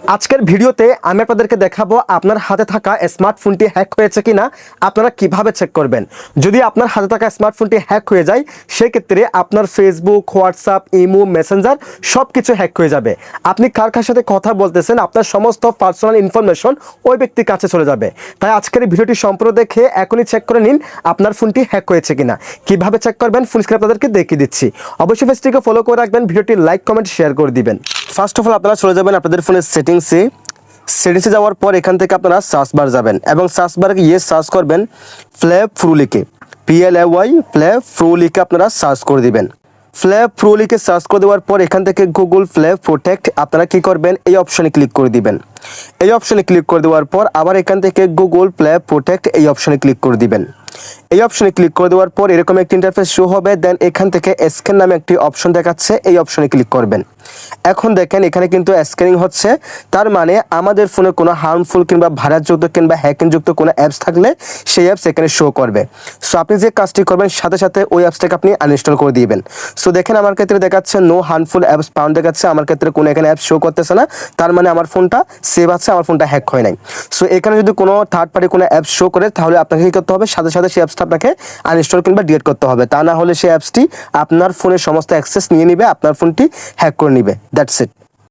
আজকের ভিডিওতে আমি আপনাদেরকে দেখাবো আপনার হাতে থাকা স্মার্টফোনটি হ্যাক হয়েছে কিনা আপনারা কিভাবে চেক করবেন। যদি আপনার হাতে থাকা স্মার্টফোনটি হ্যাক হয়ে যায় সেক্ষেত্রে আপনার ফেসবুক, হোয়াটসঅ্যাপ, ইমো, মেসেঞ্জার সব কিছু হ্যাক হয়ে যাবে। আপনি কার কার সাথে কথা বলতেছেন আপনার সমস্ত পার্সোনাল ইনফরমেশন ওই ব্যক্তির কাছে চলে যাবে। তাই আজকের এই ভিডিওটি সম্পূর্ণ দেখে এখনই চেক করে নিন আপনার ফোনটি হ্যাক হয়েছে কিনা। কিভাবে চেক করবেন ফোন স্ক্রিনে আপনাদেরকে দেখিয়ে দিচ্ছি। অবশ্যই পেজটিকে ফলো করে রাখবেন, ভিডিওটি লাইক, কমেন্ট, শেয়ার করে দিবেন। ফার্স্ট অফ অল আপনারা চলে যাবেন আপনাদের ফোনের সেটিংসে যাওয়ার পর এখান থেকে আপনারা সার্চ বার যাবেন এবং সার্চ বারে সার্চ করবেন ফ্ল্যাপ প্রো লিখে, PLAY ফ্ল্যাপ প্রো লিখে আপনারা সার্চ করে দিবেন। ফ্ল্যাপ প্রো লিখে সার্চ করে দেওয়ার পর এখান থেকে গুগল ফ্ল্যাপ প্রোটেক্ট আপনারা কি করবেন এই অপশনে ক্লিক করে দিবেন। এই অপশনে ক্লিক করে দেওয়ার পর আবার এখান থেকে গুগল ফ্ল্যাপ প্রোটেক্ট এই অপশনে ক্লিক করে দিবেন। এই অপশনে ক্লিক করে দেওয়ার পর এরকম একটি ইন্টারফেস শো হবে। দেন এখান থেকে স্ক্যান নামে একটি অপশন দেখাচ্ছে, এই অপশনে ক্লিক করবেন। এখন দেখেন এখানে কিন্তু স্ক্যানিং হচ্ছে, তার মানে আমাদের ফোনে কোনো হার্মফুল কিংবা ভাইরাসযুক্ত কিংবা হ্যাকিংযুক্ত কোনো অ্যাপস থাকলে সেই অ্যাপস এখানে শো করবে। সো আপনি যে কাজটি করবেন সাথে সাথে ওই অ্যাপসটাকে আপনি আনইনস্টল করে দিবেন। সো দেখেন আমার ক্ষেত্রে দেখাচ্ছে নো হার্মফুল অ্যাপস ফাউন্ড দেখাচ্ছে, আমার ক্ষেত্রে কোনো এখানে অ্যাপস শো করতেছে না, তার মানে আমার ফোনটা সেভ আছে, আমার ফোনটা হ্যাক হয় নাই। সো এখানে যদি কোনো থার্ড পার্টি কোনো অ্যাপস শো করে তাহলে আপনাকে কী করতে হবে, সাথে সাথে সেই অ্যাপসটা আপনাকে আনইনস্টল কিংবা ডিলিট করতে হবে, তা না হলে সেই অ্যাপসটি আপনার ফোনের সমস্ত অ্যাক্সেস নিয়ে নিবে, আপনার ফোনটি হ্যাক করে নিবে। That's it.